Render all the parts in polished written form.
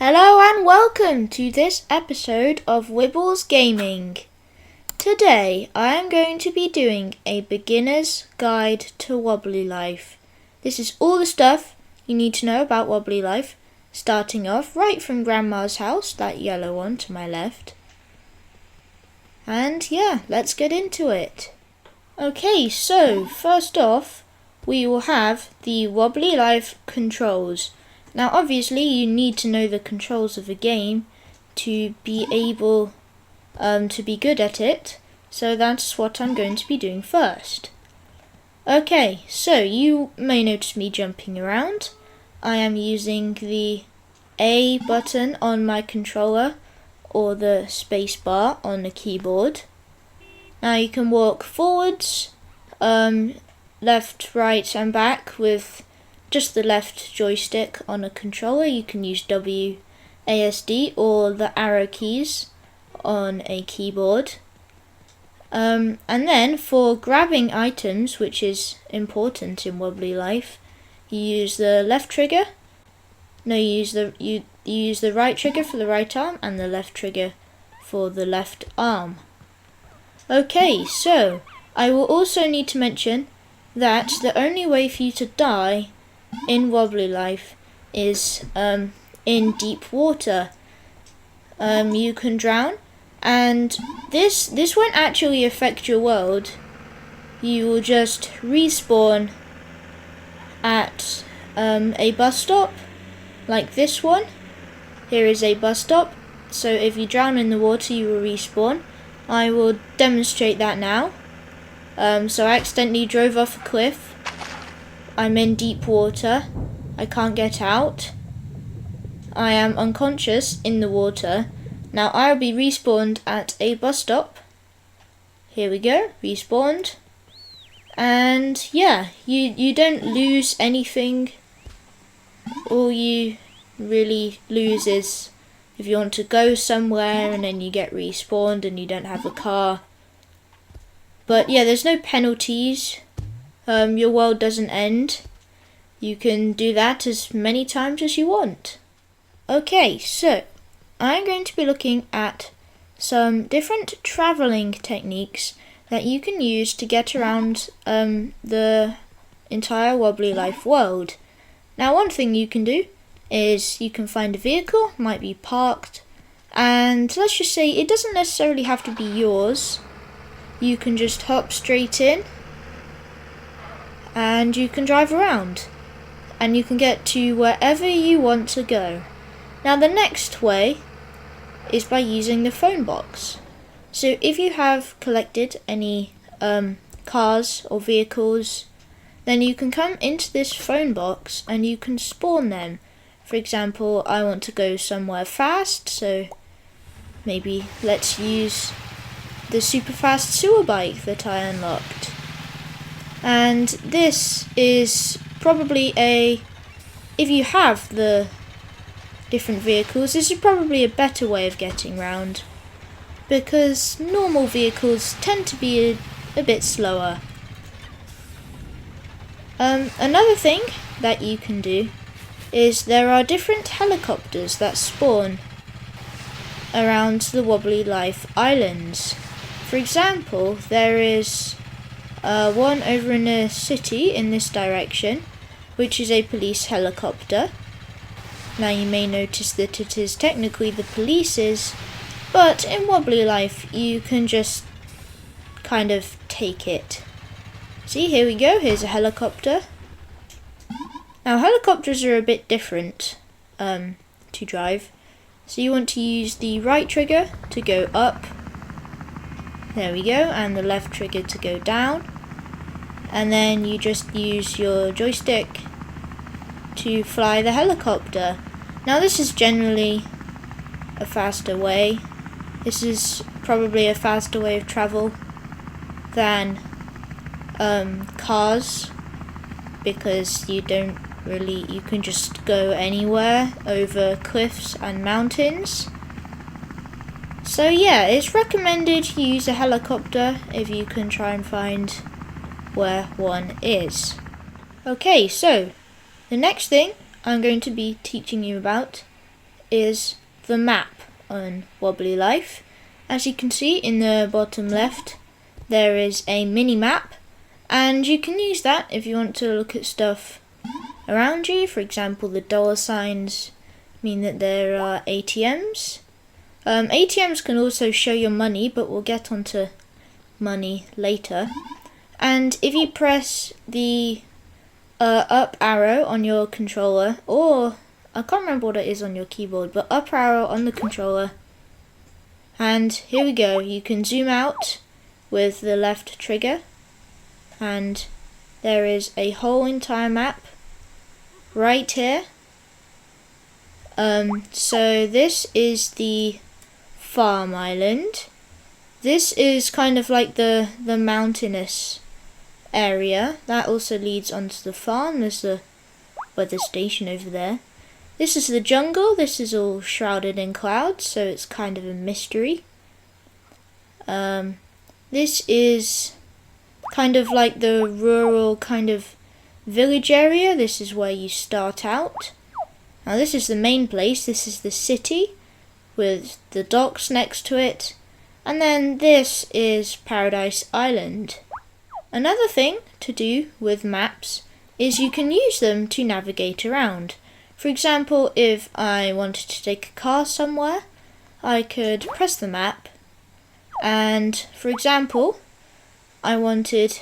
Hello and welcome to this episode of Wibbles Gaming. Today I am going to be doing a beginner's guide to Wobbly Life. This is all the stuff you need to know about Wobbly Life, starting off right from Grandma's house, that yellow one to my left. And yeah, let's get into it. Okay, so first off we will have the Wobbly Life controls. Now obviously you need to know the controls of a game to be able to be good at it, so that's what I'm going to be doing first. Okay, so you may notice me jumping around. I am using the A button on my controller or the space bar on the keyboard. Now you can walk forwards, left, right and back with just the left joystick on a controller. You can use WASD or the arrow keys on a keyboard. And then for grabbing items, which is important in Wobbly Life, you use the left trigger. No, you use the right trigger for the right arm and the left trigger for the left arm. Okay, so I will also need to mention that the only way for you to die in Wobbly Life is in deep water. You can drown, and this won't actually affect your world. You will just respawn at a bus stop like this one. Here is a bus stop, so if you drown in the water you will respawn. I will demonstrate that now. So I accidentally drove off a cliff. I'm in deep water. I can't get out. I am unconscious in the water. Now I'll be respawned at a bus stop. Here we go, respawned. And yeah, you don't lose anything. All you really lose is if you want to go somewhere and then you get respawned and you don't have a car. But yeah, there's no penalties. Your world doesn't end. You can do that as many times as you want. Okay, so I'm going to be looking at some different travelling techniques that you can use to get around the entire Wobbly Life world. Now one thing you can do is you can find a vehicle, might be parked, and let's just say it doesn't necessarily have to be yours. You can just hop straight in and you can drive around and you can get to wherever you want to go. Now the next way is by using the phone box. So if you have collected any cars or vehicles, then you can come into this phone box and you can spawn them. For example, I want to go somewhere fast, so maybe let's use the super fast sewer bike that I unlocked. And this is probably if you have the different vehicles, this is probably a better way of getting around, because normal vehicles tend to be a bit slower. Another thing that you can do is there are different helicopters that spawn around the Wobbly Life islands. For example, there is one over in the city in this direction, which is a police helicopter. Now you may notice that it is technically the police's, but in Wobbly Life you can just kind of take it. See, here we go, here's a helicopter. Now helicopters are a bit different to drive. So you want to use the right trigger to go up. There we go, and the left trigger to go down. And then you just use your joystick to fly the helicopter. Now this is generally a faster way. This is probably a faster way of travel than cars, because you can just go anywhere over cliffs and mountains. So yeah, it's recommended you use a helicopter if you can try and find where one is. Okay, so the next thing I'm going to be teaching you about is the map on Wobbly Life. As you can see in the bottom left, there is a mini map, and you can use that if you want to look at stuff around you. For example, the dollar signs mean that there are ATMs. ATMs can also show your money, but we'll get onto money later. And if you press the up arrow on your controller, or I can't remember what it is on your keyboard, but up arrow on the controller, and here we go, you can zoom out with the left trigger, and there is a whole entire map right here. So this is the farm island. This is kind of like the mountainous area. That also leads onto the farm. There's the weather station over there. This is the jungle. This is all shrouded in clouds, so it's kind of a mystery. This is kind of like the rural kind of village area. This is where you start out. Now this is the main place. This is the city with the docks next to it. And then this is Paradise Island. Another thing to do with maps is you can use them to navigate around. For example, if I wanted to take a car somewhere, I could press the map, and for example, I wanted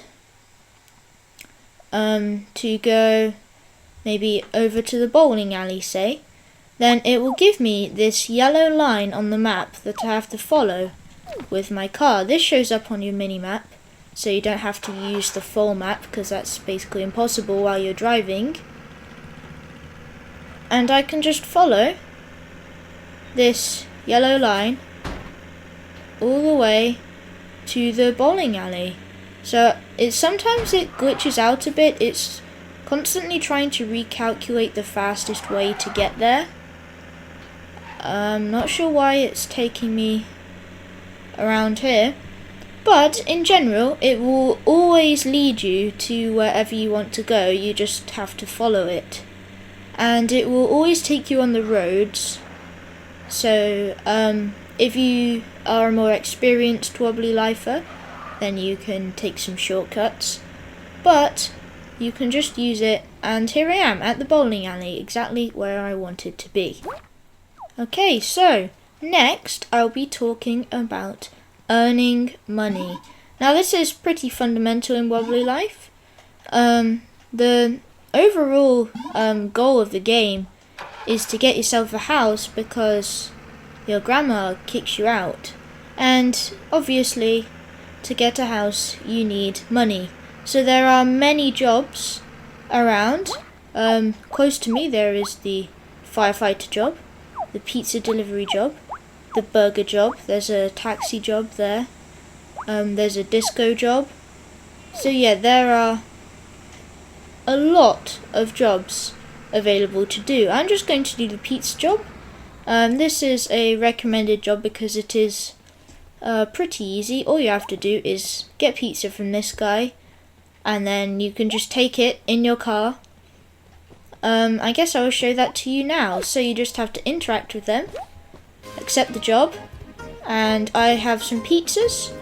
to go maybe over to the bowling alley, say, then it will give me this yellow line on the map that I have to follow with my car. This shows up on your mini map, so you don't have to use the full map because that's basically impossible while you're driving. And I can just follow this yellow line all the way to the bowling alley. So sometimes it glitches out a bit. It's constantly trying to recalculate the fastest way to get there. I'm not sure why it's taking me around here, but in general it will always lead you to wherever you want to go. You just have to follow it, and it will always take you on the roads. So if you are a more experienced Wobbly Lifer, then you can take some shortcuts, but you can just use it, and here I am at the bowling alley, exactly where I wanted to be. Okay, so next I'll be talking about earning money. Now this is pretty fundamental in Wobbly Life. The overall goal of the game is to get yourself a house because your grandma kicks you out, and obviously to get a house you need money. So there are many jobs around. Close to me there is the firefighter job, the pizza delivery job, the burger job, there's a taxi job there, there's a disco job. So yeah, there are a lot of jobs available to do. I'm just going to do the pizza job. This is a recommended job because it is pretty easy. All you have to do is get pizza from this guy, and then you can just take it in your car. I guess I will show that to you now. So you just have to interact with them, accept the job, and I have some pizzas.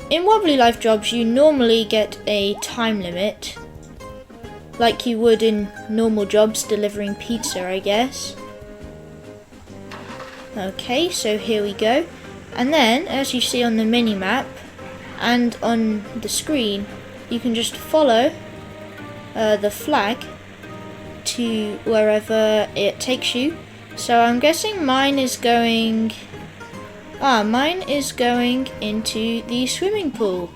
In Wobbly Life jobs you normally get a time limit, like you would in normal jobs delivering pizza, I guess. Okay, so here we go. And then, as you see on the mini map and on the screen, you can just follow the flag to wherever it takes you. So I'm guessing mine is going into the swimming pool.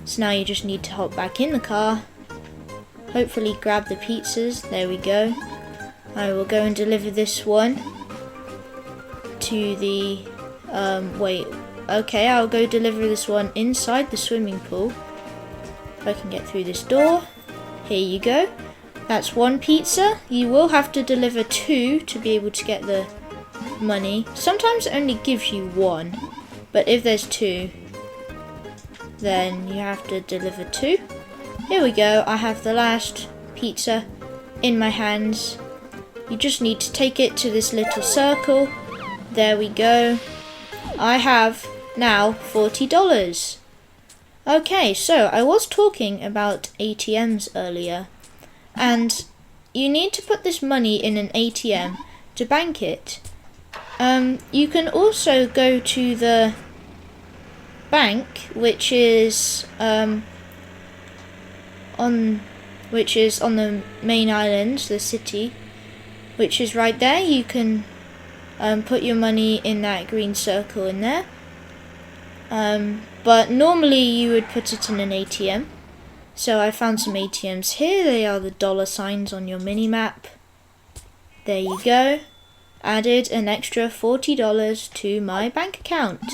So now you just need to hop back in the car, hopefully grab the pizzas. There we go. I will go and deliver this one to the I'll go deliver this one inside the swimming pool. If I can get through this door. Here you go. That's one pizza. You will have to deliver 2 to be able to get the money. Sometimes it only gives you 1, but if there's 2, then you have to deliver 2. Here we go. I have the last pizza in my hands. you just need to take it to this little circle. There we go. I have now $40. Okay, so I was talking about ATMs earlier, and you need to put this money in an ATM to bank it. You can also go to the bank, which is on the main island, the city, which is right there. You can put your money in that green circle in there. But normally you would put it in an ATM. So I found some ATMs here. They are the dollar signs on your mini map. There you go. Added an extra $40 to my bank account.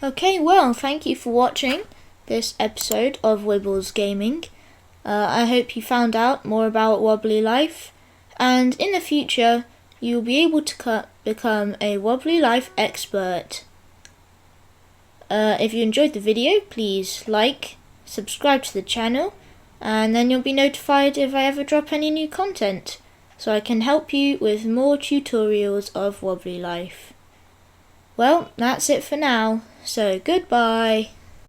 Okay, well, thank you for watching this episode of Wibbles Gaming. I hope you found out more about Wobbly Life, and in the future you'll be able to become a Wobbly Life expert. If you enjoyed the video, please like, subscribe to the channel, and then you'll be notified if I ever drop any new content, so I can help you with more tutorials of Wobbly Life. Well, that's it for now, so goodbye.